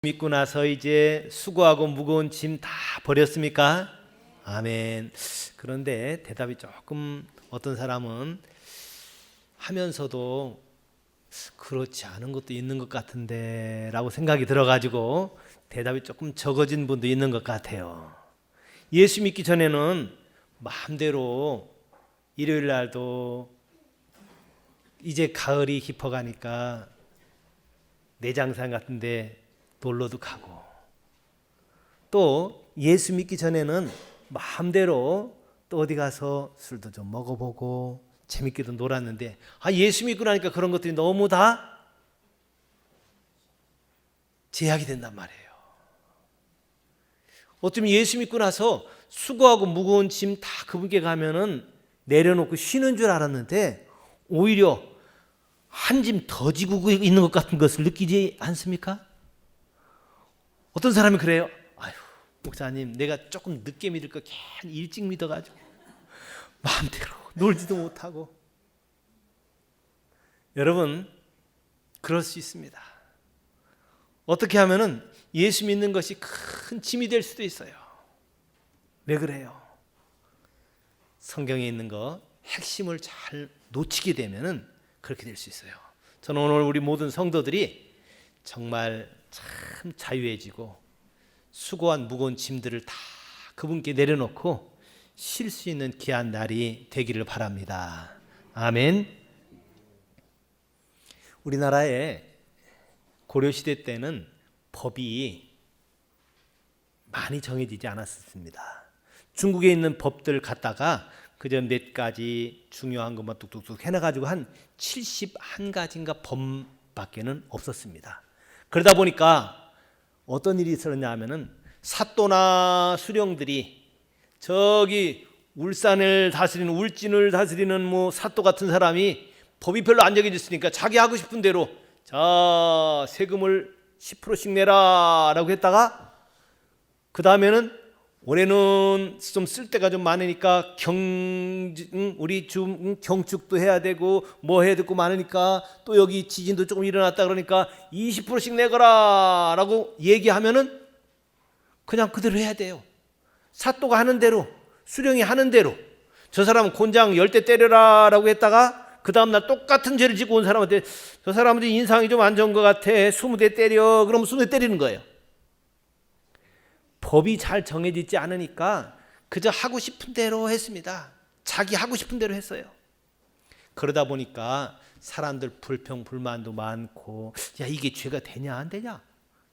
믿고 나서 이제 수고하고 무거운 짐 다 버렸습니까? 아멘. 그런데 대답이 조금 어떤 사람은 하면서도 그렇지 않은 것도 있는 것 같은데 라고 생각이 들어가지고 대답이 조금 적어진 분도 있는 것 같아요. 예수 믿기 전에는 마음대로 일요일 날도 이제 가을이 깊어가니까 내장산 같은데 놀러도 가고, 또 예수 믿기 전에는 마음대로 또 어디 가서 술도 좀 먹어보고 재밌게도 놀았는데, 예수 믿고 나니까 그런 것들이 너무 다 제약이 된단 말이에요. 어쩌면 예수 믿고 나서 수고하고 무거운 짐 다 그분께 가면은 내려놓고 쉬는 줄 알았는데 오히려 한 짐 더 지고 있는 것 같은 것을 느끼지 않습니까? 어떤 사람이 그래요. 아유, 목사님, 내가 조금 늦게 믿을 거 괜히 일찍 믿어가지고 마음대로 놀지도 못하고. 여러분, 그럴 수 있습니다. 어떻게 하면은 예수 믿는 것이 큰 짐이 될 수도 있어요. 왜 그래요? 성경에 있는 거 핵심을 잘 놓치게 되면은 그렇게 될 수 있어요. 저는 오늘 우리 모든 성도들이 정말 참 자유해지고 수고한 무거운 짐들을 다 그분께 내려놓고 쉴 수 있는 귀한 날이 되기를 바랍니다. 아멘. 우리나라에 고려시대 때는 법이 많이 정해지지 않았습니다. 중국에 있는 법들 갖다가 그저 몇 가지 중요한 것만 뚝뚝뚝 해놔가지고 한 71가지인가 법밖에는 없었습니다. 그러다 보니까 어떤 일이 있었냐 하면은 사또나 수령들이 저기 울산을 다스리는, 울진을 다스리는 뭐 사또 같은 사람이 법이 별로 안 정해졌으니까 자기 하고 싶은 대로 자 세금을 10%씩 내라 라고 했다가 그 다음에는 올해는 좀 쓸 데가 좀 많으니까 우리 경축도 해야 되고 뭐 해야 되고 많으니까 또 여기 지진도 조금 일어났다 그러니까 20%씩 내거라 라고 얘기하면은 그냥 그대로 해야 돼요. 사또가 하는 대로, 수령이 하는 대로. 저 사람은 곤장 10대 때려라 라고 했다가 그 다음날 똑같은 죄를 짓고 온 사람한테 저 사람한테 인상이 좀 안 좋은 것 같아 20대 때려. 그러면 20대 때리는 거예요. 법이 잘 정해지지 않으니까 그저 하고 싶은 대로 했습니다. 자기 하고 싶은 대로 했어요. 그러다 보니까 사람들 불평 불만도 많고, 야 이게 죄가 되냐 안 되냐,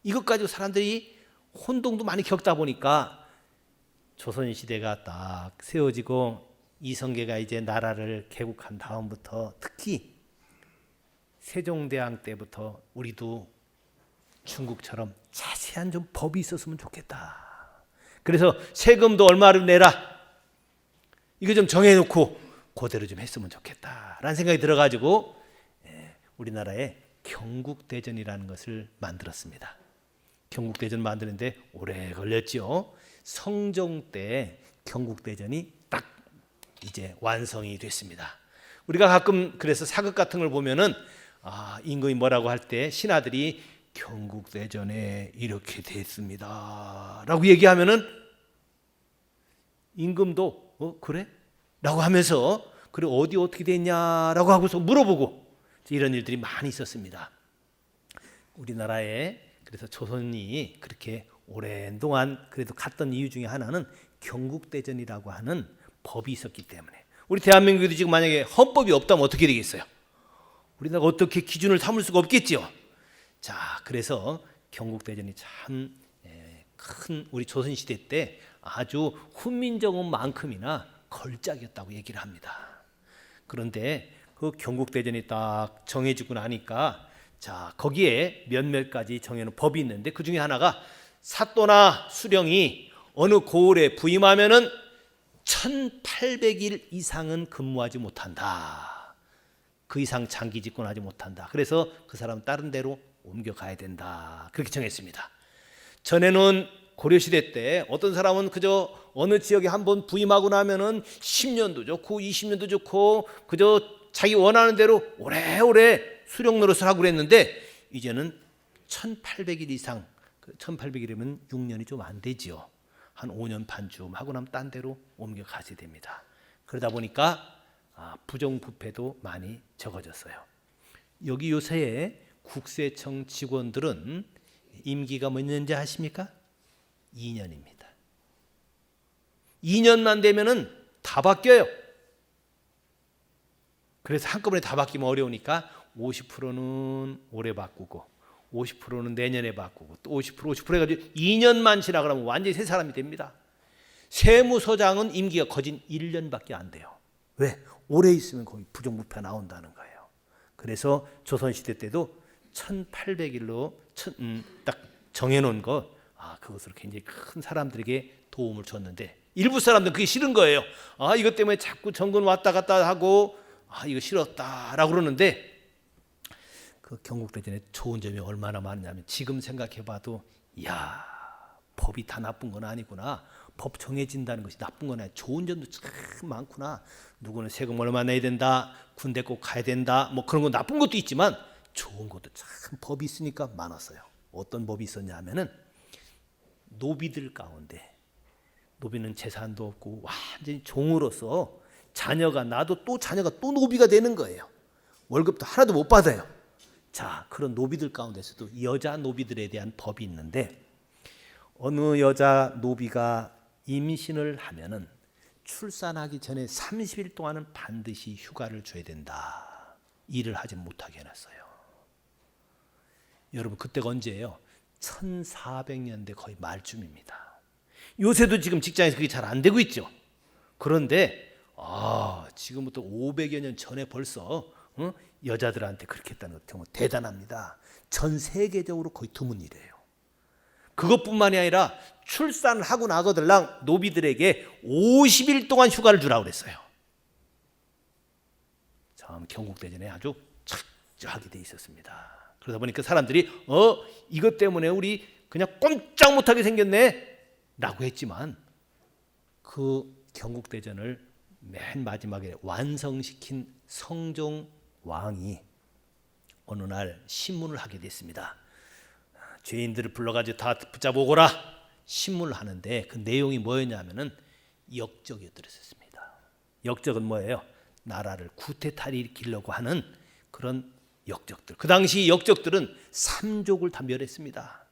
이것 가지고 사람들이 혼동도 많이 겪다 보니까 조선시대가 딱 세워지고 이성계가 이제 나라를 개국한 다음부터 특히 세종대왕 때부터 우리도 중국처럼 자세한 좀 법이 있었으면 좋겠다. 그래서 세금도 얼마를 내라 이거 좀 정해놓고 그대로 좀 했으면 좋겠다라는 생각이 들어가지고 우리나라에 경국대전이라는 것을 만들었습니다. 경국대전 만드는데 오래 걸렸죠. 성종 때 경국대전이 딱 이제 완성이 됐습니다. 우리가 가끔 그래서 사극 같은 걸 보면은 임금이 뭐라고 할 때 신하들이 경국대전에 이렇게 됐습니다 라고 얘기하면은 임금도 그래? 라고 하면서 그래 어디 어떻게 됐냐라고 하고서 물어보고 이런 일들이 많이 있었습니다. 우리나라에 그래서 조선이 그렇게 오랜 동안 그래도 갔던 이유 중에 하나는 경국대전이라고 하는 법이 있었기 때문에. 우리 대한민국에도 지금 만약에 헌법이 없다면 어떻게 되겠어요? 우리나라가 어떻게 기준을 삼을 수가 없겠죠. 자, 그래서 경국대전이 참 큰 우리 조선시대 때 아주 훈민정음만큼이나 걸작이었다고 얘기를 합니다. 그런데 그 경국대전이 딱 정해지고 나니까 자 거기에 몇몇 가지 정해놓은 법이 있는데 그 중에 하나가 사또나 수령이 어느 고을에 부임하면은 1800일 이상은 근무하지 못한다. 그 이상 장기 집권하지 못한다. 그래서 그 사람은 다른 데로 옮겨가야 된다. 그렇게 정했습니다. 전에는 고려시대 때 어떤 사람은 그저 어느 지역에 한번 부임하고 나면은 10년도 좋고 20년도 좋고 그저 자기 원하는 대로 오래오래 수령 노릇을 하고 그랬는데 이제는 1800일 이상 1800이라면 6년이 좀 안 되지요. 한 5년 반쯤 하고 나면 딴 데로 옮겨가게 됩니다. 그러다 보니까 부정부패도 많이 적어졌어요. 여기 요새에 국세청 직원들은 임기가 몇 년인지 아십니까? 2년입니다. 2년만 되면은 다 바뀌어요. 그래서 한꺼번에 다 바뀌면 어려우니까 50%는 올해 바꾸고 50%는 내년에 바꾸고 또 50% 해가지고 2년만 지나가면 완전히 새 사람이 됩니다. 세무서장은 임기가 거진 1년밖에 안 돼요. 왜? 오래 있으면 거의 부정부패가 나온다는 거예요. 그래서 조선시대 때도 1800일로 딱 정해놓은 것, 그것으로 굉장히 큰 사람들에게 도움을 줬는데 일부 사람들은 그게 싫은 거예요. 이것 때문에 자꾸 정권 왔다 갔다 하고 이거 싫었다라고 그러는데 그 경국대전에 좋은 점이 얼마나 많냐면 지금 생각해봐도 법이 다 나쁜 건 아니구나. 법 정해진다는 것이 나쁜 건 아니야. 좋은 점도 참 많구나. 누구는 세금 얼마 내야 된다. 군대 꼭 가야 된다. 뭐 그런 거 나쁜 것도 있지만 좋은 것도 참 법이 있으니까 많았어요. 어떤 법이 있었냐 하면은 노비들 가운데 노비는 재산도 없고 완전히 종으로서 자녀가 나도 또 자녀가 또 노비가 되는 거예요. 월급도 하나도 못 받아요. 자, 그런 노비들 가운데서도 여자 노비들에 대한 법이 있는데 어느 여자 노비가 임신을 하면은 출산하기 전에 30일 동안은 반드시 휴가를 줘야 된다. 일을 하지 못하게 해놨어요. 여러분 그때가 언제예요? 1400년대 거의 말쯤입니다. 요새도 지금 직장에서 그게 잘 안 되고 있죠. 그런데 지금부터 500여 년 전에 벌써 여자들한테 그렇게 했다는 것 정말 대단합니다. 전 세계적으로 거의 드문 일이에요. 그것뿐만이 아니라 출산을 하고 나거들랑 노비들에게 50일 동안 휴가를 주라고 그랬어요. 참 경국대전에 아주 착하게 돼 있었습니다. 그러다 보니까 사람들이 이것 때문에 우리 그냥 꼼짝 못하게 생겼네 라고 했지만 그 경국대전을 맨 마지막에 완성시킨 성종 왕이 어느 날 신문을 하게 됐습니다. 죄인들을 불러가지고 다 붙잡아 오거라 신문을 하는데 그 내용이 뭐였냐면은 역적이었습니다. 역적은 뭐예요? 나라를 구태타일으키려고 하는 그런 역적들. 그 당시 역적들은 삼족을 다 멸했습니다.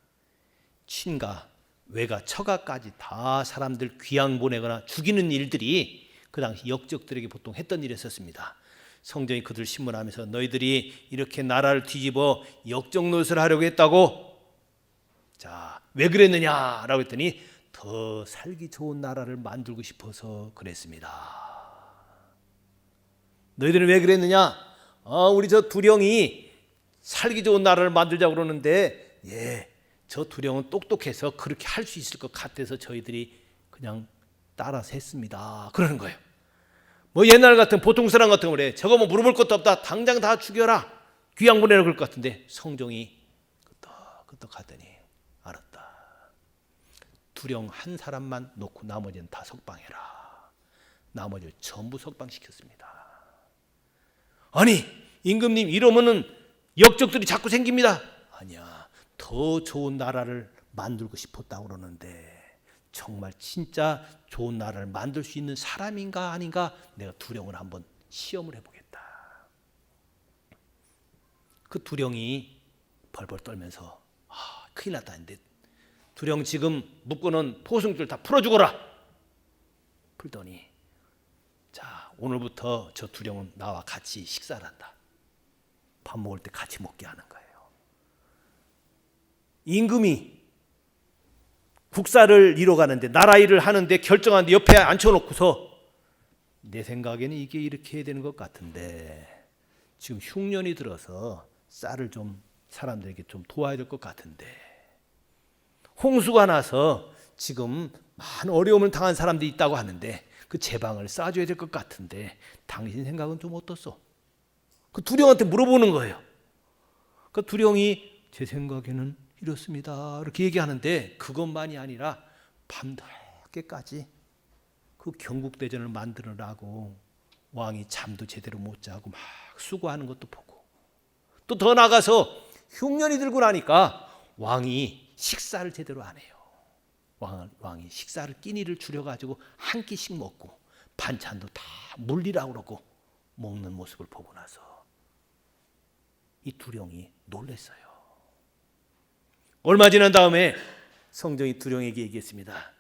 친가, 외가, 처가까지 다 사람들 귀양 보내거나 죽이는 일들이 그 당시 역적들에게 보통 했던 일이었습니다. 성종이 그들 신문하면서 너희들이 이렇게 나라를 뒤집어 역적 노릇을 하려고 했다고? 자, 왜 그랬느냐라고 했더니 더 살기 좋은 나라를 만들고 싶어서 그랬습니다. 너희들은 왜 그랬느냐? 우리 저 두령이 살기 좋은 나라를 만들자고 그러는데 저 두령은 똑똑해서 그렇게 할 수 있을 것 같아서 저희들이 그냥 따라서 했습니다. 그러는 거예요. 뭐 옛날 같은 보통 사람 같은 거 그래. 저거 뭐 물어볼 것도 없다. 당장 다 죽여라. 귀양 보내라 그럴 것 같은데 성종이 끄떡 하더니 알았다. 두령 한 사람만 놓고 나머지는 다 석방해라. 나머지를 전부 석방시켰습니다. 아니 임금님 이러면은 역적들이 자꾸 생깁니다. 아니야. 더 좋은 나라를 만들고 싶었다고 그러는데 정말 진짜 좋은 나라를 만들 수 있는 사람인가 아닌가 내가 두령을 한번 시험을 해보겠다. 그 두령이 벌벌 떨면서 큰일 났다 했는데 두령 지금 묶어놓은 포승줄 다 풀어주거라. 풀더니 자 오늘부터 저 두령은 나와 같이 식사를 한다. 밥 먹을 때 같이 먹게 하는 거예요. 임금이 국사를 이뤄가는데 나라 일을 하는데 결정하는데 옆에 앉혀놓고서 내 생각에는 이게 이렇게 해야 되는 것 같은데 지금 흉년이 들어서 쌀을 좀 사람들에게 좀 도와야 될 것 같은데 홍수가 나서 지금 많은 어려움을 당한 사람들이 있다고 하는데 그 제방을 싸줘야 될 것 같은데 당신 생각은 좀 어떻소? 그 두령한테 물어보는 거예요. 그 두령이 제 생각에는 이렇습니다. 이렇게 얘기하는데 그것만이 아니라 밤늦게까지 그 경국대전을 만들으라고 왕이 잠도 제대로 못 자고 막 수고하는 것도 보고 또 더 나가서 흉년이 들고 나니까 왕이 식사를 제대로 안 해요. 왕이 식사를 끼니를 줄여가지고 한 끼씩 먹고 반찬도 다 물리라고 그러고 먹는 모습을 보고 나서 이 두령이 놀랐어요. 얼마 지난 다음에 성종이 두령에게 얘기했습니다.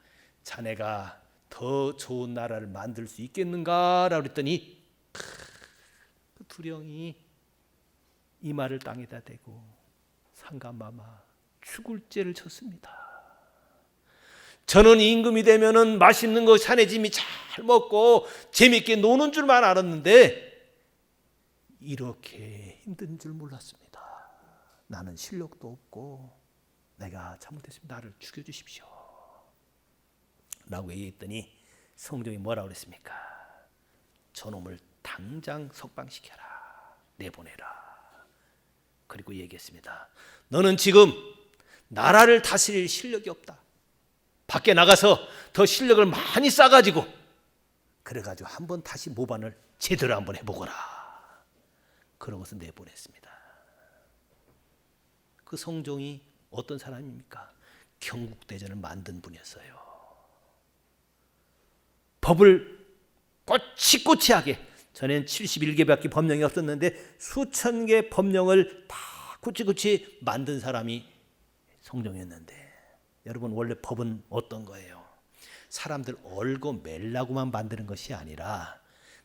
자네가 더 좋은 나라를 만들 수 있겠는가라고 그랬더니 그 두령이 이마를 땅에다 대고 상감마마 죽을 죄를 졌습니다. 저는 임금이 되면은 맛있는 거 사내짐이 잘 먹고 재밌게 노는 줄만 알았는데 이렇게 힘든 줄 몰랐습니다. 나는 실력도 없고 내가 잘못했습니다. 나를 죽여주십시오 라고 얘기했더니 성종이 뭐라고 그랬습니까? 저놈을 당장 석방시켜라, 내보내라. 그리고 얘기했습니다. 너는 지금 나라를 다스릴 실력이 없다. 밖에 나가서 더 실력을 많이 쌓아가지고 그래가지고 한번 다시 모반을 제대로 한번 해보거라. 그러고서 내보냈습니다. 그 성종이 어떤 사람입니까? 경국대전을 만든 분이었어요. 법을 꼬치꼬치하게, 전에는 71개밖에 법령이 없었는데 수천 개 법령을 다 꼬치꼬치 만든 사람이 성종이었는데, 여러분 원래 법은 어떤 거예요? 사람들 얽어 매려고만 만드는 것이 아니라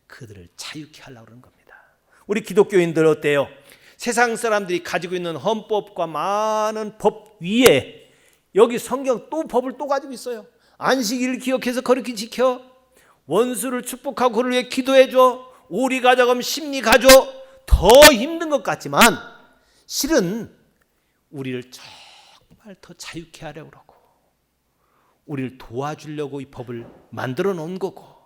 그들을 자유케 하려고 하는 겁니다. 우리 기독교인들 어때요? 세상 사람들이 가지고 있는 헌법과 많은 법 위에 여기 성경 또 법을 또 가지고 있어요. 안식일을 기억해서 거룩히 지켜, 원수를 축복하고 그를 위해 기도해줘, 오리 가져가면 심리 가져. 더 힘든 것 같지만 실은 우리를 정말 더 자유케 하려고 그러고 우리를 도와주려고 이 법을 만들어 놓은 거고,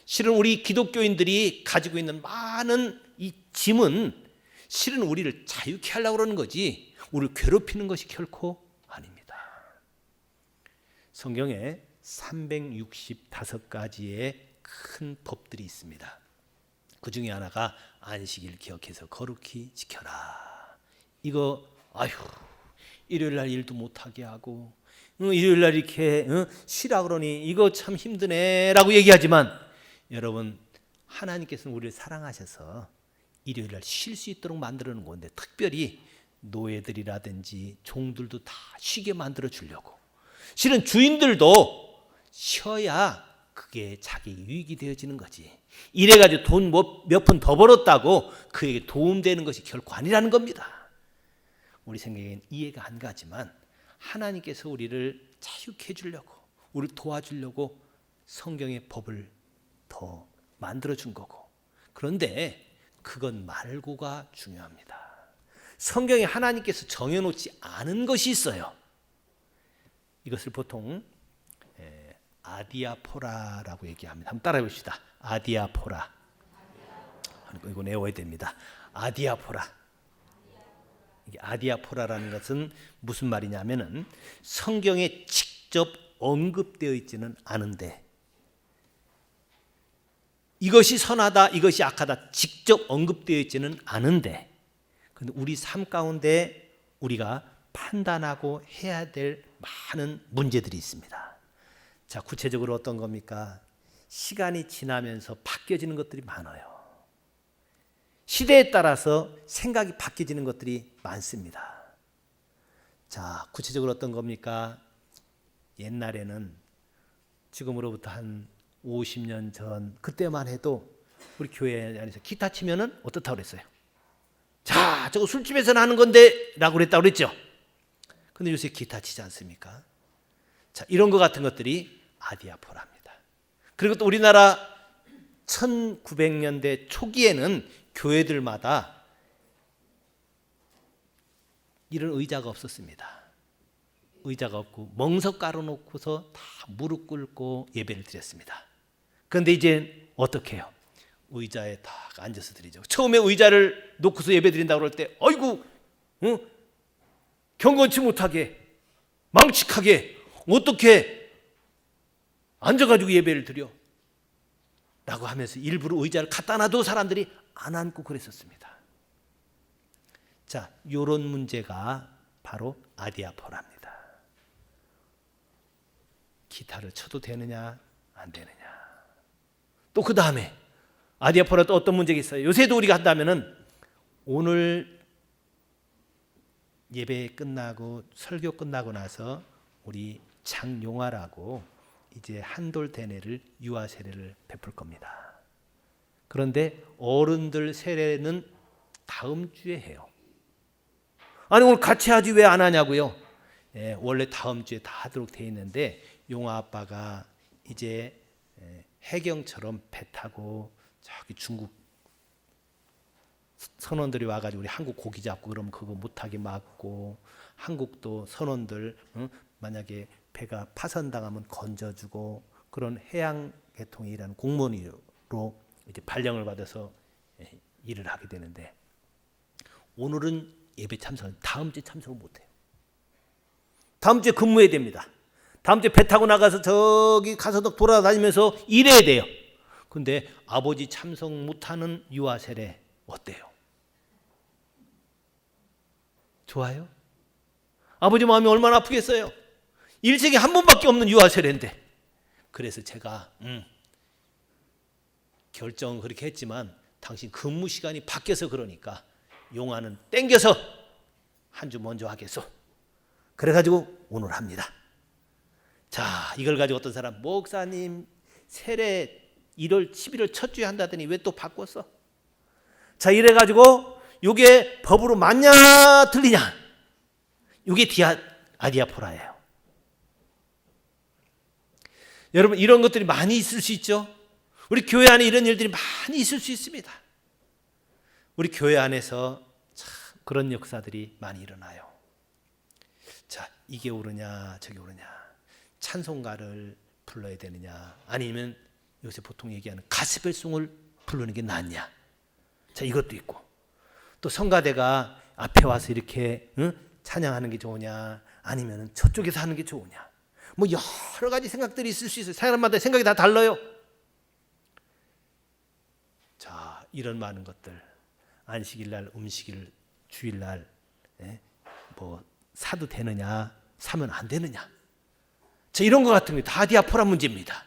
실은 우리 기독교인들이 가지고 있는 많은 이 짐은 실은 우리를 자유케 하려고 그러는 거지 우리를 괴롭히는 것이 결코 아닙니다. 성경에 365가지의 큰 법들이 있습니다. 그 중에 하나가 안식일 기억해서 거룩히 지켜라. 이거 일요일 날 일도 못하게 하고 일요일 날 이렇게 쉬라 그러니 이거 참 힘드네 라고 얘기하지만, 여러분 하나님께서는 우리를 사랑하셔서 일요일 날 쉴 수 있도록 만들어 놓은 건데, 특별히 노예들이라든지 종들도 다 쉬게 만들어 주려고. 실은 주인들도 쉬어야 그게 자기 유익이 되어지는 거지, 이래가지고 돈 몇 푼 더 벌었다고 그에게 도움되는 것이 결코 아니라는 겁니다. 우리 생각에는 이해가 안 가지만 하나님께서 우리를 자유케 해주려고, 우리를 도와주려고 성경의 법을 더 만들어준 거고, 그런데 그건 말고가 중요합니다. 성경에 하나님께서 정해놓지 않은 것이 있어요. 이것을 보통 아디아포라라고 얘기합니다. 한번 따라해 봅시다. 아디아포라. 이거 외워야 됩니다. 아디아포라. 이게 아디아포라라는 것은 무슨 말이냐면은 성경에 직접 언급되어 있지는 않은데, 이것이 선하다, 이것이 악하다 직접 언급되어 있지는 않은데, 근데 우리 삶 가운데 우리가 판단하고 해야 될 많은 문제들이 있습니다. 자, 구체적으로 어떤 겁니까? 시간이 지나면서 바뀌어지는 것들이 많아요. 시대에 따라서 생각이 바뀌어지는 것들이 많습니다. 자, 구체적으로 어떤 겁니까? 옛날에는 지금으로부터 한 50년 전 그때만 해도 우리 교회 안에서 기타 치면은 어떻다고 그랬어요? 자, 저거 술집에서 하는 건데 라고 그랬다고 그랬죠. 근데 요새 기타 치지 않습니까? 자, 이런 것 같은 것들이 아디아포라입니다. 그리고 또 우리나라 1900년대 초기에는 교회들마다 이런 의자가 없었습니다. 의자가 없고 멍석 깔아놓고서 다 무릎 꿇고 예배를 드렸습니다. 그런데 이제 어떻게 해요? 의자에 딱 앉아서 드리죠. 처음에 의자를 놓고서 예배 드린다고 그럴 때 아이고 경건치 못하게 망측하게 어떻게 앉아가지고 예배를 드려 라고 하면서 일부러 의자를 갖다 놔도 사람들이 안 앉고 그랬었습니다. 자, 이런 문제가 바로 아디아포라입니다. 기타를 쳐도 되느냐 안 되느냐. 또 그 다음에 아디아포라 또 어떤 문제가 있어요. 요새도 우리가 한다면은 오늘 예배 끝나고 설교 끝나고 나서 우리 장용화라고 이제 한돌 대례를 유아 세례를 베풀 겁니다. 그런데 어른들 세례는 다음 주에 해요. 아니 오늘 같이 하지 왜 안 하냐고요. 예, 원래 다음 주에 다 하도록 돼 있는데 용화 아빠가 이제 해경처럼 배 타고 저기 중국 선원들이 와가지고 우리 한국 고기 잡고 그러면 그거 못하게 막고, 한국도 선원들 만약에 배가 파손당하면 건져주고, 그런 해양계통에 일하는 공무원으로 이제 발령을 받아서 일을 하게 되는데, 오늘은 예배 참석, 다음 주에 참석을 못해요. 다음 주에 근무해야 됩니다. 다음 주에 배 타고 나가서 저기 가서도 돌아다니면서 일해야 돼요. 근데 아버지 참석 못하는 유아 세례 어때요? 좋아요? 아버지 마음이 얼마나 아프겠어요? 일생에 한 번밖에 없는 유아 세례인데. 그래서 제가 결정은 그렇게 했지만 당신 근무 시간이 바뀌어서 그러니까 용화는 땡겨서 한 주 먼저 하겠소. 그래가지고 오늘 합니다. 자, 이걸 가지고 어떤 사람, 목사님 세례 1월 11월 첫 주에 한다더니 왜 또 바꿨어? 자, 이래가지고 이게 법으로 맞냐 틀리냐, 이게 아디아포라예요. 여러분, 이런 것들이 많이 있을 수 있죠. 우리 교회 안에 이런 일들이 많이 있을 수 있습니다. 우리 교회 안에서 참 그런 역사들이 많이 일어나요. 자, 이게 옳으냐 저게 옳으냐, 찬송가를 불러야 되느냐 아니면 요새 보통 얘기하는 가스펠송을 부르는 게 낫냐. 자, 이것도 있고, 또 성가대가 앞에 와서 이렇게 찬양하는 게 좋으냐 아니면 저쪽에서 하는 게 좋으냐, 뭐 여러 가지 생각들이 있을 수 있어요. 사람마다 생각이 다 달라요. 자, 이런 많은 것들, 안식일날, 음식일, 주일날 뭐 사도 되느냐 사면 안 되느냐, 자, 이런 것 같은 게 다 아디아포라 문제입니다.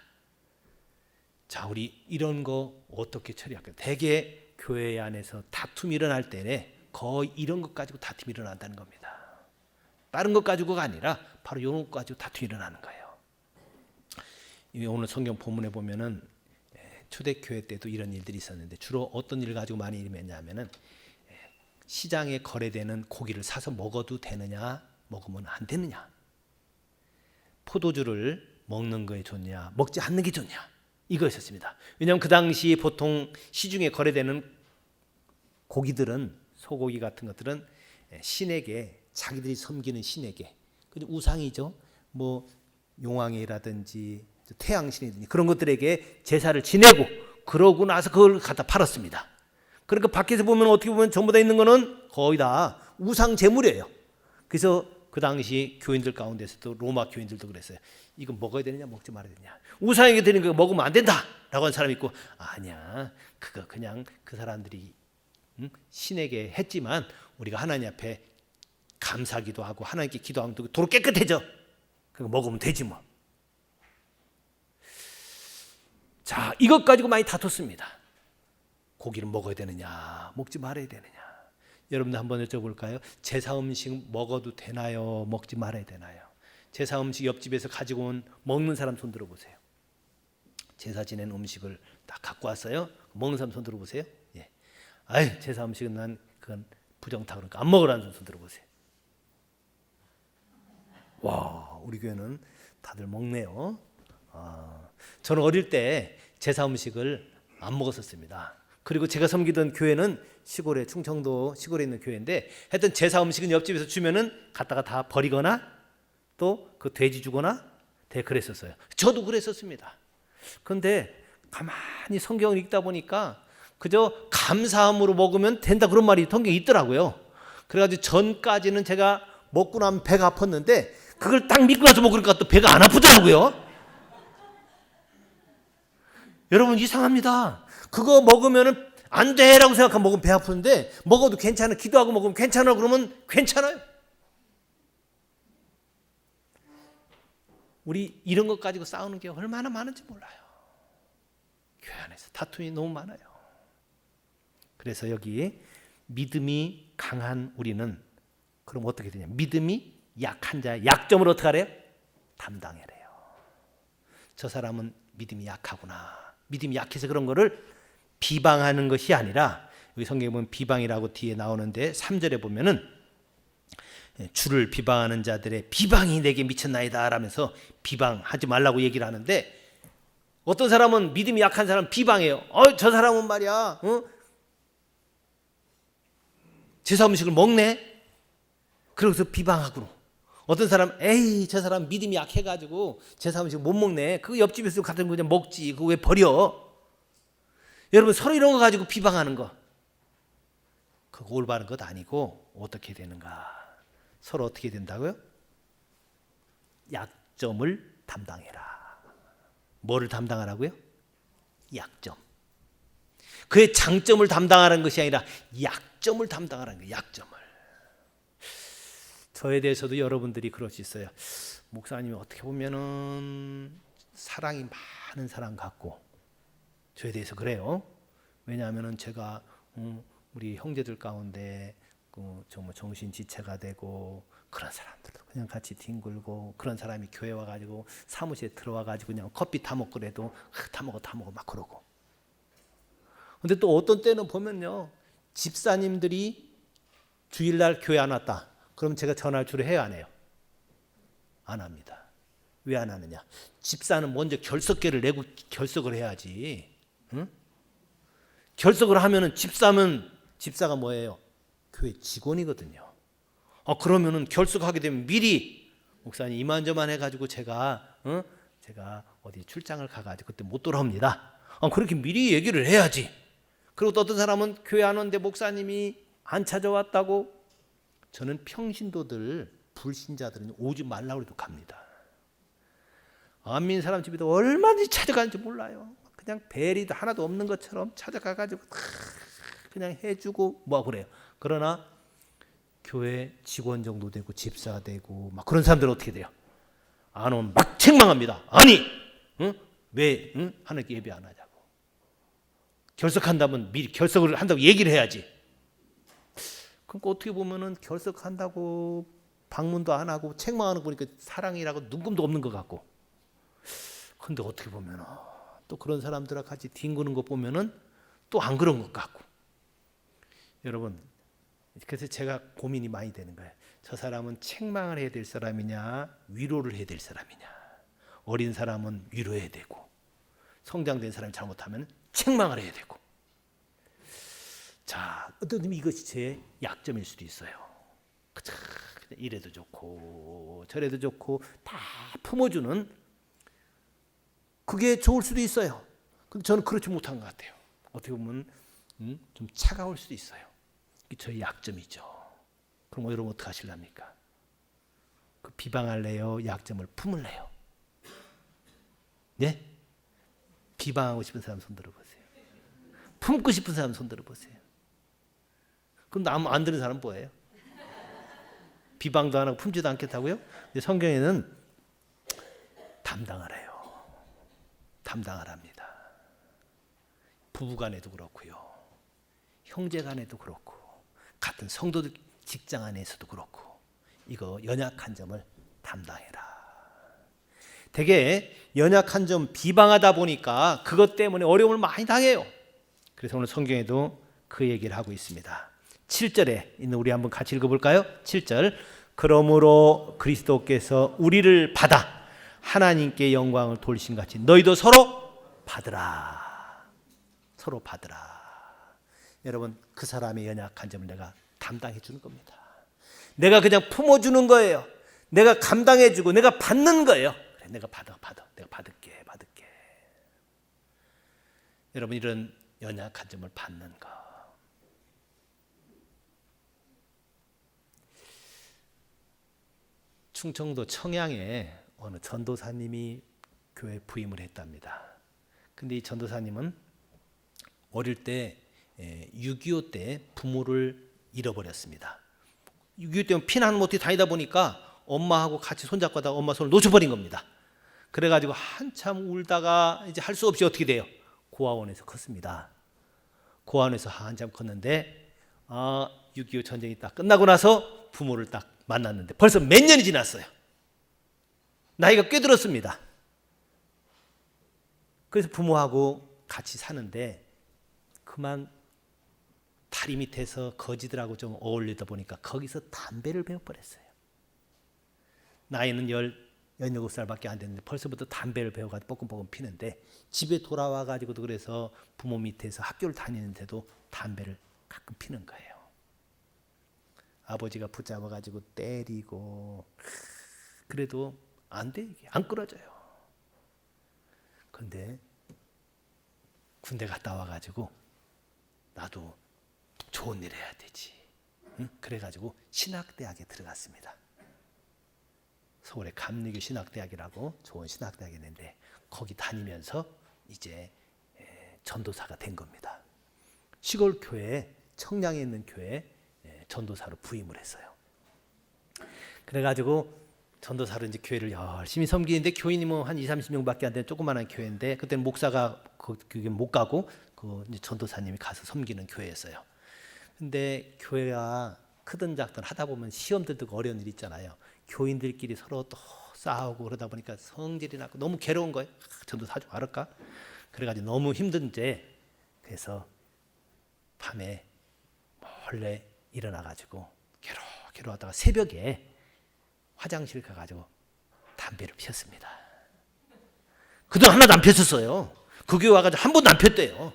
자, 우리 이런 거 어떻게 처리할까요? 대개 교회 안에서 다툼이 일어날 때에 거의 이런 것 가지고 다툼이 일어난다는 겁니다. 다른 것 가지고가 아니라 바로 이런 것 가지고 다툼이 일어나는 거예요. 오늘 성경 본문에 보면은 초대교회 때도 이런 일들이 있었는데 주로 어떤 일을 가지고 많이 일어났냐면은 시장에 거래되는 고기를 사서 먹어도 되느냐 먹으면 안 되느냐, 포도주를 먹는 거에 좋냐 먹지 않는 게 좋냐, 이거였었습니다. 왜냐하면 그 당시 보통 시중에 거래되는 고기들은, 소고기 같은 것들은 신에게, 자기들이 섬기는 신에게, 우상이죠. 뭐 용왕이라든지 태양신이든지 그런 것들에게 제사를 지내고 그러고 나서 그걸 갖다 팔았습니다. 그러니까 밖에서 보면 어떻게 보면 전부 다 있는 거는 거의 다 우상 제물이에요. 그래서 그 당시 교인들 가운데서도, 로마 교인들도 그랬어요. 이거 먹어야 되느냐 먹지 말아야 되느냐, 우상에게 드리는 거 먹으면 안 된다라고 하는 사람이 있고, 아니야 그거 그냥 그 사람들이 신에게 했지만 우리가 하나님 앞에 감사기도 하고 하나님께 기도하면 도로 깨끗해져, 그거 먹으면 되지 뭐. 자, 이것 가지고 많이 다퉜습니다. 고기를 먹어야 되느냐 먹지 말아야 되느냐. 여러분들 한번 여쭤볼까요? 제사 음식 먹어도 되나요 먹지 말아야 되나요? 제사 음식 옆집에서 가지고 온 먹는 사람 손 들어보세요. 제사 지낸 음식을 다 갖고 왔어요. 먹는 사람 손 들어보세요. 예. 아유, 제사 음식은 난 그건 부정타, 그러니까 안 먹으라는 손 들어보세요. 와, 우리 교회는 다들 먹네요. 저는 어릴 때 제사 음식을 안 먹었었습니다. 그리고 제가 섬기던 교회는 시골에, 충청도 시골에 있는 교회인데, 하여튼 제사 음식은 옆집에서 주면은 갖다가 다 버리거나 또 그 돼지 주거나 그랬었어요. 저도 그랬었습니다. 그런데 가만히 성경을 읽다 보니까 그저 감사함으로 먹으면 된다, 그런 말이 성경에 있더라고요. 그래가지고 전까지는 제가 먹고 나면 배가 아팠는데 그걸 딱 믿고 나서 먹으니까 또 배가 안 아프더라고요. 여러분, 이상합니다. 그거 먹으면 안 돼라고 생각하면 먹으면 배 아프는데, 먹어도 괜찮아, 기도하고 먹으면 괜찮아 그러면 괜찮아요. 우리 이런 것 가지고 싸우는 게 얼마나 많은지 몰라요. 교회 안에서 다툼이 너무 많아요. 그래서 여기 믿음이 강한 우리는 그럼 어떻게 되냐? 믿음이 약한 자의 약점을 어떻게 하래요? 담당해래요. 저 사람은 믿음이 약하구나. 믿음이 약해서 그런 거를 비방하는 것이 아니라, 여기 성경에 보면 비방이라고 뒤에 나오는데 3절에 보면은 주를 비방하는 자들의 비방이 내게 미쳤나이다 라면서 비방하지 말라고 얘기를 하는데, 어떤 사람은 믿음이 약한 사람 비방해요. 저 사람은 말이야 제사 음식을 먹네. 그래서 비방하고, 어떤 사람 에이 저 사람 믿음이 약해가지고 제사 음식 못 먹네. 그 옆집에서 같은 거 그냥 먹지. 그거 왜 버려? 여러분 서로 이런 거 가지고 비방하는 거, 그거 올바른 것 아니고 어떻게 되는가? 서로 어떻게 된다고요? 약점을 담당해라. 뭐를 담당하라고요? 약점. 그의 장점을 담당하는 것이 아니라 약점을 담당하는 거예요. 약점을. 저에 대해서도 여러분들이 그럴 수 있어요. 목사님이 어떻게 보면은 사랑이 많은 사람 같고, 저에 대해서 그래요. 왜냐하면은 제가 우리 형제들 가운데 정말 정신지체가 되고, 그런 사람들도 그냥 같이 뒹굴고, 그런 사람이 교회 와가지고 사무실에 들어와가지고 그냥 커피 타 먹더라도 타 먹어 막 그러고. 근데 또 어떤 때는 보면요, 집사님들이 주일날 교회 안 왔다. 그럼 제가 전화를 주로 해요, 안 해요? 안 합니다. 왜 안 하느냐? 집사는 먼저 결석계를 내고 결석을 해야지. 응? 결석을 하면은 집사가 뭐예요? 교회 직원이거든요. 그러면은 결석하게 되면 미리 목사님 이만저만 해가지고 제가 어디 출장을 가가지고 그때 못 돌아옵니다. 그렇게 미리 얘기를 해야지. 그리고 또 어떤 사람은 교회 안 오는데 목사님이 안 찾아왔다고, 저는 평신도들 불신자들은 오지 말라고 해도 갑니다. 안 믿는 사람 집에도 얼마든지 찾아가는지 몰라요. 그냥 벨이 하나도 없는 것처럼 찾아가가지고 그냥 해주고 뭐 그래요. 그러나 교회 직원 정도 되고 집사 되고 막 그런 사람들은 어떻게 돼요? 안 오면 막 책망합니다. 아니, 왜 하나님께 예배 안 하자고? 결석한다면 미리 결석을 한다고 얘기를 해야지. 그러니까 어떻게 보면은 결석한다고 방문도 안 하고 책망하는 거 보니까 사랑이라고 눈금도 없는 것 같고. 근데 어떻게 보면은 또 그런 사람들하고 같이 뒹구는 거 보면은 또 안 그런 것 같고. 여러분, 그래서 제가 고민이 많이 되는 거예요. 저 사람은 책망을 해야 될 사람이냐, 위로를 해야 될 사람이냐. 어린 사람은 위로해야 되고, 성장된 사람이 잘못하면 책망을 해야 되고. 자, 어떤 놈이 이것이 제 약점일 수도 있어요. 이래도 좋고 저래도 좋고 다 품어주는, 그게 좋을 수도 있어요. 근데 저는 그렇지 못한 것 같아요. 어떻게 보면 좀 차가울 수도 있어요. 이게 저의 약점이죠. 그럼 여러분 어떻게 하실랍니까? 그 비방할래요? 약점을 품을래요? 네? 비방하고 싶은 사람 손 들어보세요. 품고 싶은 사람 손 들어보세요. 그럼 안 들은 사람 뭐예요? 비방도 안 하고 품지도 않겠다고요? 근데 성경에는 담당하래요. 담당하랍니다. 부부간에도 그렇고요, 형제간에도 그렇고, 같은 성도들 직장 안에서도 그렇고, 이거 연약한 점을 담당해라. 되게 연약한 점 비방하다 보니까 그것 때문에 어려움을 많이 당해요. 그래서 오늘 성경에도 그 얘기를 하고 있습니다. 7절에 있는, 우리 한번 같이 읽어볼까요? 7절. 그러므로 그리스도께서 우리를 받아 하나님께 영광을 돌리신 같이 너희도 서로 받으라. 서로 받으라. 여러분, 그 사람의 연약한 점을 내가 담당해 주는 겁니다. 내가 그냥 품어주는 거예요. 내가 감당해 주고 내가 받는 거예요. 그래, 내가 받아. 내가 받을게. 여러분, 이런 연약한 점을 받는 거. 충청도 청양에 어느 전도사님이 교회 부임을 했답니다. 근데 이 전도사님은 어릴 때 6.25 때 부모를 잃어버렸습니다. 6.25 때문에 피난 못해 다니다 보니까 엄마하고 같이 손잡고 하다가 엄마 손을 놓쳐버린 겁니다. 그래가지고 한참 울다가 이제 할 수 없이 어떻게 돼요? 고아원에서 컸습니다. 고아원에서 한참 컸는데 6.25 전쟁이 딱 끝나고 나서 부모를 딱 만났는데 벌써 몇 년이 지났어요. 나이가 꽤 들었습니다. 그래서 부모하고 같이 사는데 그만 다리 밑에서 거지들하고 좀 어울리다 보니까 거기서 담배를 배워버렸어요. 나이는 17살밖에 안 됐는데 벌써부터 담배를 배워가지고 뻐끔뻐끔 피는데 집에 돌아와가지고도 그래서 부모 밑에서 학교를 다니는데도 담배를 가끔 피는 거예요. 아버지가 붙잡아가지고 때리고 그래도 안 돼, 이게 안 끊어져요. 그런데 군대 갔다 와가지고 나도 좋은 일 해야 되지. 응? 그래가지고 신학대학에 들어갔습니다. 서울의 감리교 신학대학이라고 좋은 신학대학이 있는데 거기 다니면서 이제 전도사가 된 겁니다. 시골 교회, 청량에 있는 교회 전도사로 부임을 했어요. 그래가지고 전도사로 이제 교회를 열심히 섬기는데 교인이 뭐 한 20-30명밖에 안 되는 조그마한 교회인데 그때는 목사가 그게 못 가고 그 이제 전도사님이 가서 섬기는 교회였어요. 근데 교회가 크든 작든 하다 보면 시험도 들고 어려운 일이 있잖아요. 교인들끼리 서로 또 싸우고 그러다 보니까 성질이 나고 너무 괴로운 거예요. 전도사 하지 말을까? 그래가지고 너무 힘든데 그래서 밤에 몰래 일어나가지고 괴로워하다가 새벽에 화장실 가가지고 담배를 피웠습니다. 그동안 하나도 안 폈었어요. 그 교회 와가지고 한 번도 안 폈대요.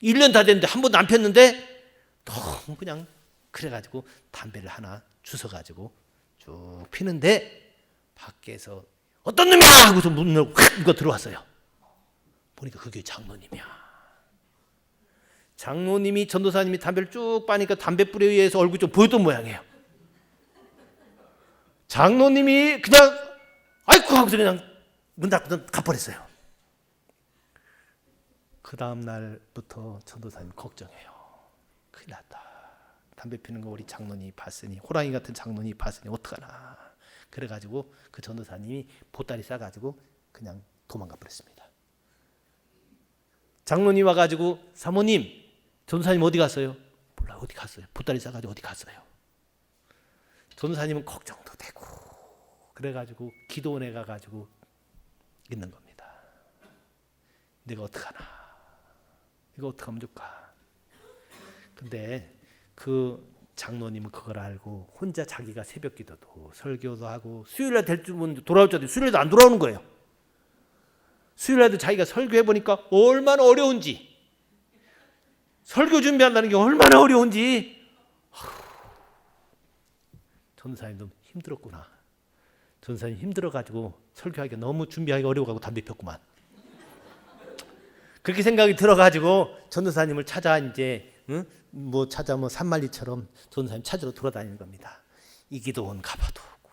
1년 다 됐는데 한 번도 안 폈는데 너무 그냥 그래가지고 담배를 하나 주워가지고 쭉 피는데 밖에서 어떤 놈이야 하고서 문 열고 이거 들어왔어요. 보니까 그게 장로님이야. 장로님이 전도사님이 담배를 쭉 빠니까 담배 뿌리 위에서 얼굴이 좀 보였던 모양이에요. 장로님이 그냥 아이쿠 하고서 그냥 문 닫고 가버렸어요. 그 다음 날부터 전도사님 걱정해요. 큰일 났다. 담배 피는 거 우리 장로님이 봤으니 호랑이 같은 장로님이 봤으니 어떡하나. 그래가지고 그 전도사님이 보따리 싸가지고 그냥 도망가 버렸습니다. 장로님 와가지고 사모님 전도사님 어디 갔어요? 몰라 어디 갔어요. 보따리 싸가지고 어디 갔어요. 전도사님은 걱정도 되고 그래가지고 기도원에 가가지고 있는 겁니다. 내가 어떡하나. 이거 어떡하면 좋을까. 근데 그 장로님은 그걸 알고 혼자 자기가 새벽 기도도 설교도 하고 수요일날 될 줄은 돌아올 줄 알았는데 수요일에도 안 돌아오는 거예요. 수요일날도 자기가 설교해보니까 얼마나 어려운지 설교 준비한다는 게 얼마나 어려운지 전도사님도 힘들었구나. 전도사님 힘들어가지고 설교하기가 너무 준비하기가 어려워가지고 담배 폈구만. 그렇게 생각이 들어가지고 전도사님을 찾아 이제 찾아 산말리처럼 전도사님 찾으러 돌아다니는 겁니다. 이 기도원 가봐도 없고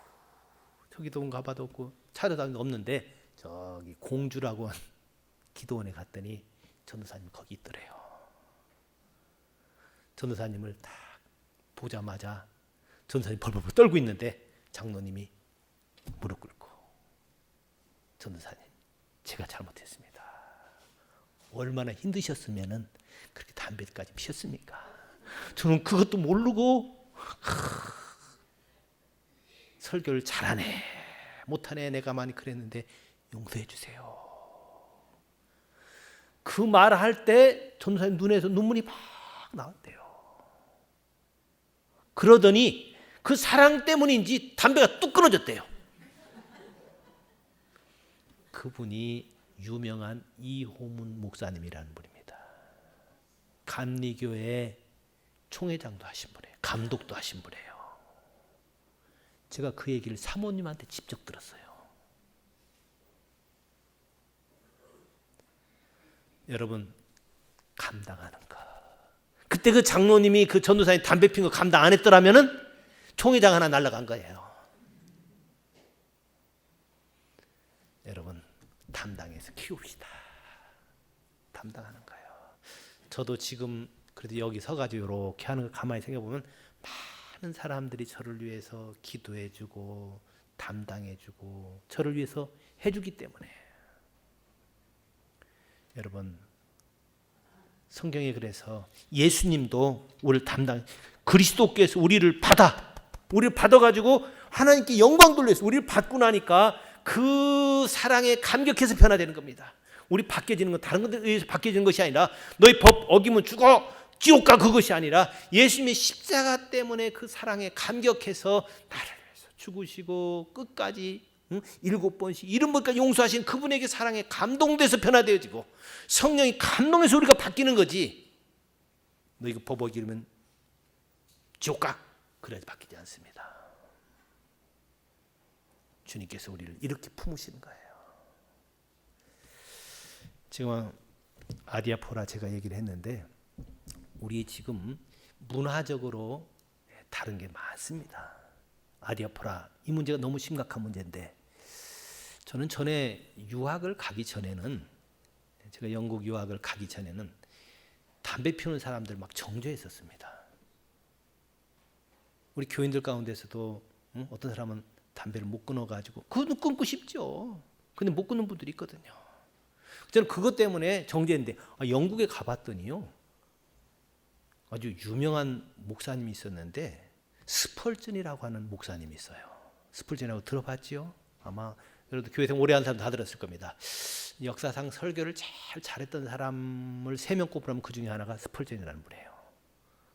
저 기도원 가봐도 없고 찾아다니는 없는데 저기 공주라고 한 기도원에 갔더니 전도사님 거기 있더래요. 전도사님을 딱 보자마자 전도사님 벌벌 떨고 있는데 장로님이 무릎 꿇고 전도사님 제가 잘못했습니다. 얼마나 힘드셨으면은 그렇게 담배까지 피웠습니까? 저는 그것도 모르고 설교를 잘하네 못하네 내가 많이 그랬는데 용서해 주세요. 그 말할 때 전도사님 눈에서 눈물이 막 나왔대요. 그러더니 그 사랑 때문인지 담배가 뚝 끊어졌대요. 그분이 유명한 이호문 목사님이라는 분입니다. 감리교회 총회장도 하신 분이에요. 감독도 하신 분이에요. 제가 그 얘기를 사모님한테 직접 들었어요. 여러분 감당하는 거. 그때 그 장로님이 그 전도사님 담배 핀 거 감당 안 했더라면은 총회장 하나 날라간 거예요. 여러분 담당해서 키웁시다. 담당하는 거예요. 저도 지금 그래도 여기 서가지고 이렇게 하는 거 가만히 생각해보면 많은 사람들이 저를 위해서 기도해주고 담당해주고 저를 위해서 해주기 때문에. 여러분, 성경에 그래서 예수님도 우리를 그리스도께서 우리를 받아가지고 하나님께 영광 돌려서 우리를 받고 나니까 그 사랑에 감격해서 변화되는 겁니다. 우리 바뀌어지는 건 다른 것에 의해서 바뀌어지는 것이 아니라 너희 법 어기면 죽어 지옥 가, 그것이 아니라 예수님의 십자가 때문에 그 사랑에 감격해서 나를 위해서 죽으시고 끝까지 7번씩 70번까지 용서하신 그분에게 사랑에 감동돼서 변화되어지고 성령이 감동해서 우리가 바뀌는 거지. 너 이거 법 어기면 지옥 가, 그래야지 바뀌지 않습니다. 주님께서 우리를 이렇게 품으시는 거예요. 지금 아디아포라 제가 얘기를 했는데 우리 지금 문화적으로 다른 게 많습니다. 아디아포라 이 문제가 너무 심각한 문제인데 저는 전에 유학을 가기 전에는 제가 영국 유학을 가기 전에는 담배 피우는 사람들 막 정죄했었습니다. 우리 교인들 가운데서도 어떤 사람은 담배를 못 끊어가지고 그건 끊고 싶죠. 근데 못 끊는 분들이 있거든요. 저는 그것 때문에 정죄했는데 영국에 가봤더니요. 아주 유명한 목사님이 있었는데 스펄전이라고 하는 목사님이 있어요. 스펄전이라고 들어봤지요? 아마 여러분들 교회 생활 오래 한 사람 다 들었을 겁니다. 역사상 설교를 제일 잘했던 사람을 3명 꼽으라면 그 중에 하나가 스펄전이라는 분이에요.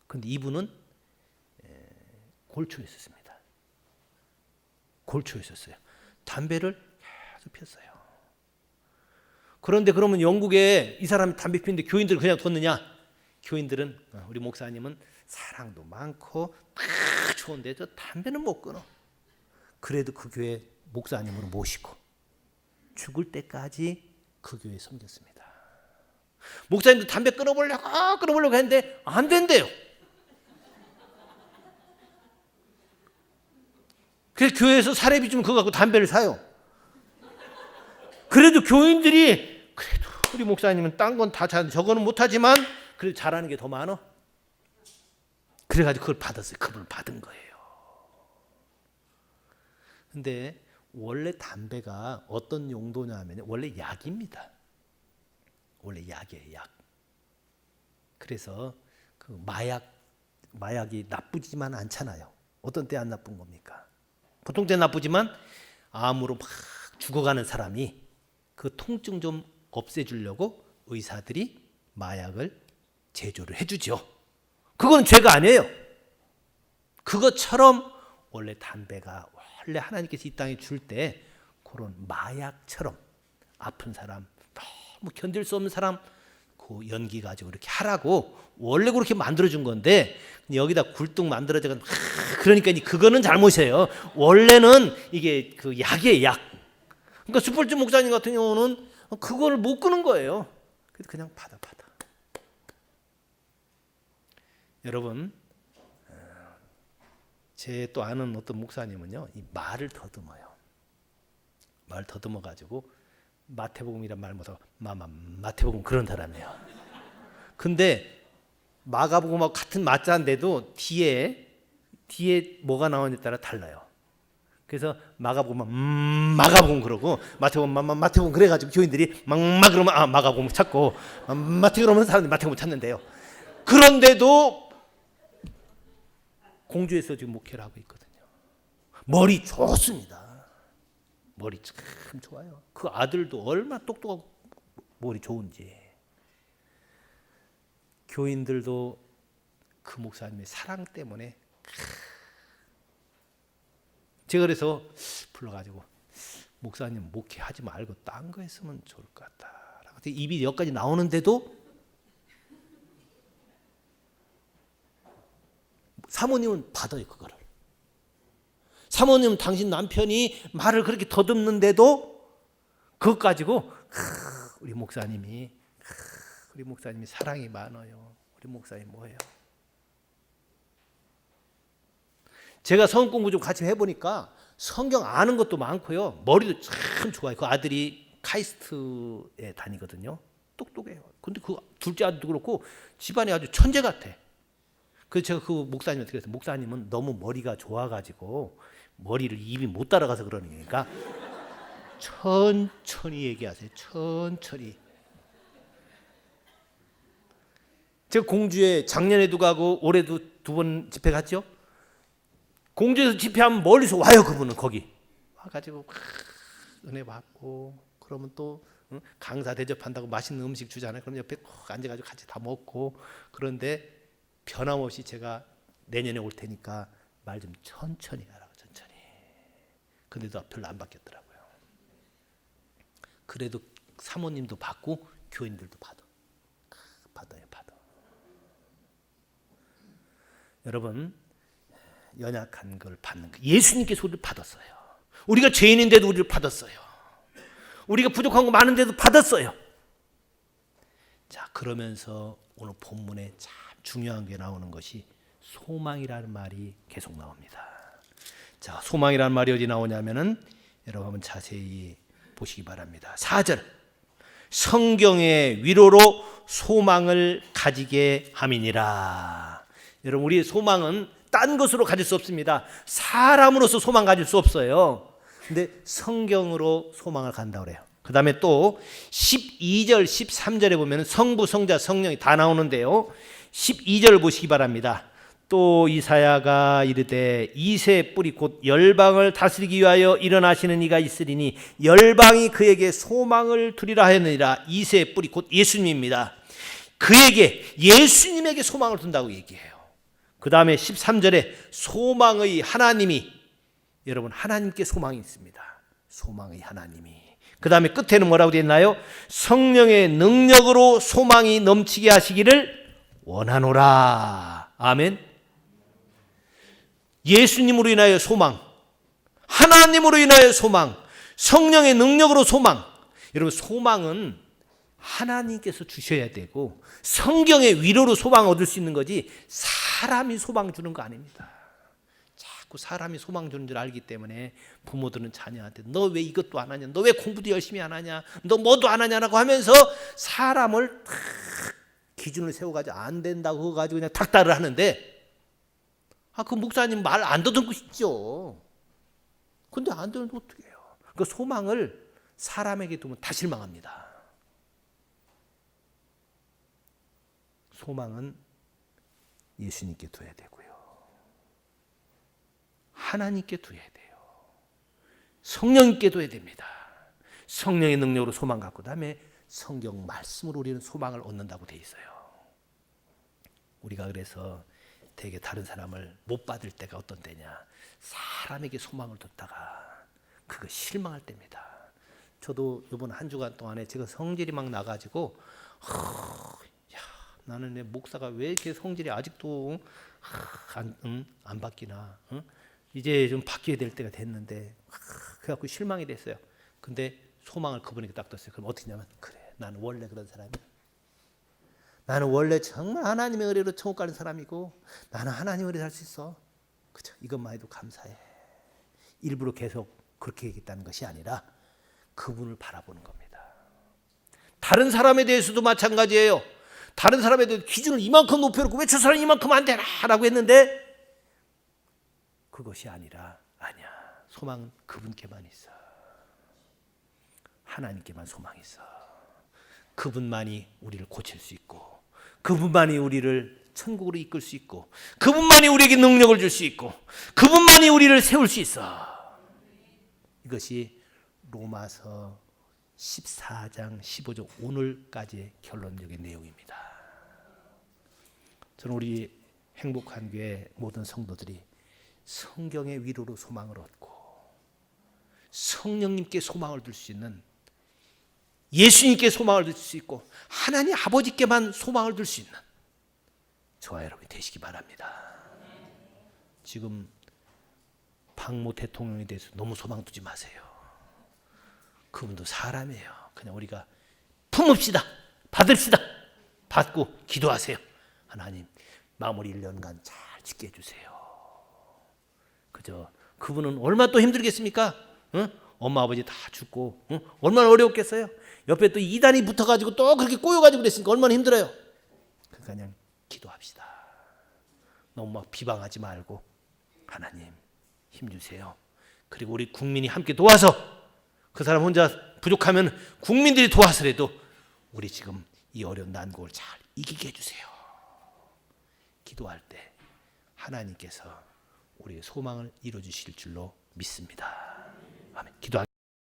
그런데 이분은 골초였었습니다. 골초였었어요. 담배를 계속 피웠어요. 그런데 그러면 영국에 이 사람이 담배 피우는데 교인들은 그냥 뒀느냐? 교인들은 우리 목사님은 사랑도 많고 딱 좋은데 저 담배는 못 끊어. 그래도 그 교회 목사님으로 모시고 죽을 때까지 그 교회에 섬겼습니다. 목사님도 담배 끊어보려고 했는데 안 된대요. 그래서 교회에서 사례비 주면 그거 갖고 담배를 사요. 그래도 교인들이 그래도 우리 목사님은 딴 건 다 잘, 저거는 못하지만 그래도 잘하는 게 더 많어. 그래가지고 그걸 받았어요. 그분을 받은 거예요. 근데 원래 담배가 어떤 용도냐 하면 원래 약입니다. 원래 약이에요, 약. 그래서 그 마약이 나쁘지만 않잖아요. 어떤 때 안 나쁜 겁니까? 보통 때 나쁘지만 암으로 막 죽어가는 사람이 그 통증 좀 없애주려고 의사들이 마약을 제조를 해주죠. 그건 죄가 아니에요. 그것처럼 원래 담배가 원래 하나님께서 이 땅에 줄 때 그런 마약처럼 아픈 사람, 너무 견딜 수 없는 사람 그 연기 가지고 이렇게 하라고 원래 그렇게 만들어준 건데 여기다 굴뚝 만들어져 그러니까 그거는 잘못이에요. 원래는 이게 그 약이에요, 약. 그러니까 스펄전 목사님 같은 경우는 그걸 못 끄는 거예요. 그래서 그냥 받아. 여러분, 제 또 아는 어떤 목사님은요, 이 말을 더듬어요. 말 더듬어 가지고 마태복음이란 말 못하고 마태복음 그런 사람이에요. 근데 마가복음하고 같은 마자인데도 뒤에 뭐가 나오느냐에 따라 달라요. 그래서 마가복음 그러고 마태복음 그래가지고 교인들이 그러면 마가복음 찾고 마태 그러면 사람들이 마태복음 찾는데요. 그런데도 공주에서 지금 목회를 하고 있거든요. 머리 좋습니다. 머리 참 좋아요. 그 아들도 얼마나 똑똑하고 머리 좋은지. 교인들도 그 목사님의 사랑 때문에 제가 그래서 불러가지고 목사님 목회하지 말고 딴 거 했으면 좋을 것 같다. 입이 여기까지 나오는데도 사모님은 받아요, 그거를. 사모님은 당신 남편이 말을 그렇게 더듬는데도 그것 가지고 우리 목사님이 사랑이 많아요. 우리 목사님 뭐예요? 제가 성경 공부 좀 같이 해보니까 성경 아는 것도 많고요. 머리도 참 좋아요. 그 아들이 카이스트에 다니거든요. 똑똑해요. 근데 그 둘째 아들도 그렇고 집안이 아주 천재 같아. 그래서 제가 그 목사님한테 그랬어요. 목사님은 너무 머리가 좋아가지고 머리를 입이 못 따라가서 그러니까 천천히 얘기하세요. 천천히. 제가 공주에 작년에도 가고 올해도 2번 집회 갔죠. 공주에서 집회하면 멀리서 와요. 그분은 거기 와가지고 은혜 받고 그러면 또 강사 대접한다고 맛있는 음식 주잖아요. 그럼 옆에 꼭 앉아가지고 같이 다 먹고. 그런데 변함없이 제가 내년에 올 테니까 말 좀 천천히 하라고. 천천히. 근데도 별로 안 바뀌었더라고요. 그래도 사모님도 받고 교인들도 받아요. 여러분, 연약한 걸 받는 거. 예수님께서 우리를 받았어요. 우리가 죄인인데도 우리를 받았어요. 우리가 부족한 거 많은데도 받았어요. 자, 그러면서 오늘 본문에 참 중요한 게 나오는 것이 소망이라는 말이 계속 나옵니다. 자, 소망이라는 말이 어디 나오냐면은 여러분 한번 자세히 보시기 바랍니다. 4절. 성경의 위로로 소망을 가지게 함이니라. 여러분, 우리의 소망은 딴 것으로 가질 수 없습니다. 사람으로서 소망 가질 수 없어요. 근데 성경으로 소망을 간다고 그래요. 그 다음에 또 12절 13절에 보면 성부 성자 성령이 다 나오는데요. 12절 보시기 바랍니다. 또 이사야가 이르되 이새 뿌리 곧 열방을 다스리기 위하여 일어나시는 이가 있으리니 열방이 그에게 소망을 두리라 하였느니라. 이새 뿌리 곧 예수님입니다. 그에게, 예수님에게 소망을 둔다고 얘기해요. 그 다음에 13절에 소망의 하나님이, 여러분 하나님께 소망이 있습니다. 소망의 하나님이. 그 다음에 끝에는 뭐라고 되어 있나요? 성령의 능력으로 소망이 넘치게 하시기를 원하노라. 아멘. 예수님으로 인하여 소망, 하나님으로 인하여 소망, 성령의 능력으로 소망. 여러분, 소망은 하나님께서 주셔야 되고 성경의 위로로 소망 얻을 수 있는 거지 사람이 소망 주는 거 아닙니다. 자꾸 사람이 소망 주는 줄 알기 때문에 부모들은 자녀한테 너 왜 이것도 안 하냐, 너 왜 공부도 열심히 안 하냐, 너 뭐도 안 하냐라고 하면서 사람을 탁 기준을 세워가지고 안 된다고 해가지고 그냥 닥달을 하는데, 그 목사님 말 안 듣고 싶죠. 근데 안 듣는 어떻게 해요? 그 소망을 사람에게 두면 다 실망합니다. 소망은 예수님께 둬야 되고요. 하나님께 둬야 돼요. 성령님께 둬야 됩니다. 성령의 능력으로 소망 갖고 그다음에 성경 말씀으로 우리는 소망을 얻는다고 돼 있어요. 우리가 그래서 되게 다른 사람을 못 받을 때가 어떤 때냐, 사람에게 소망을 뒀다가 그거 실망할 때입니다. 저도 이번 한 주간 동안에 제가 성질이 막 나가지고 나는 내 목사가 왜 이렇게 성질이 아직도 안 바뀌나, 이제 좀 바뀌어야 될 때가 됐는데 그래갖고 실망이 됐어요. 근데 소망을 그분에게 딱 뒀어요. 그럼 어떻게 하냐면, 그래, 나는 원래 그런 사람이야. 나는 원래 정말 하나님의 은혜로 천국 가는 사람이고 나는 하나님의 은혜로 살 수 있어. 그죠? 이것만 해도 감사해. 일부러 계속 그렇게 얘기했다는 것이 아니라 그분을 바라보는 겁니다. 다른 사람에 대해서도 마찬가지예요. 다른 사람에 대해서 기준을 이만큼 높여놓고 왜 저 사람이 이만큼 안 되나 라고 했는데 그것이 아니라, 아니야, 소망은 그분께만 있어. 하나님께만 소망이 있어. 그분만이 우리를 고칠 수 있고 그분만이 우리를 천국으로 이끌 수 있고 그분만이 우리에게 능력을 줄 수 있고 그분만이 우리를 세울 수 있어. 이것이 로마서 14장 15절 오늘까지의 결론적인 내용입니다. 저는 우리 행복한 교회 모든 성도들이 성경의 위로로 소망을 얻고 성령님께 소망을 둘 수 있는, 예수님께 소망을 둘 수 있고 하나님 아버지께만 소망을 둘 수 있는 저와 여러분이 되시기 바랍니다. 지금 박모 대통령에 대해서 너무 소망 두지 마세요. 그분도 사람이에요. 그냥 우리가 품읍시다. 받읍시다. 받고 기도하세요. 하나님 마무리 1년간 잘 지켜 주세요. 그죠? 그분은 얼마나 또 힘들겠습니까? 엄마 아버지 다 죽고 얼마나 어려웠겠어요? 옆에 또 이단이 붙어가지고 또 그렇게 꼬여가지고 그랬으니까 얼마나 힘들어요. 그러니까 그냥 기도합시다. 너무 막 비방하지 말고 하나님 힘주세요. 그리고 우리 국민이 함께 도와서 그 사람 혼자 부족하면 국민들이 도와서라도 우리 지금 이 어려운 난국을 잘 이기게 해주세요. 기도할 때 하나님께서 우리의 소망을 이루어주실 줄로 믿습니다. 아멘. 기도하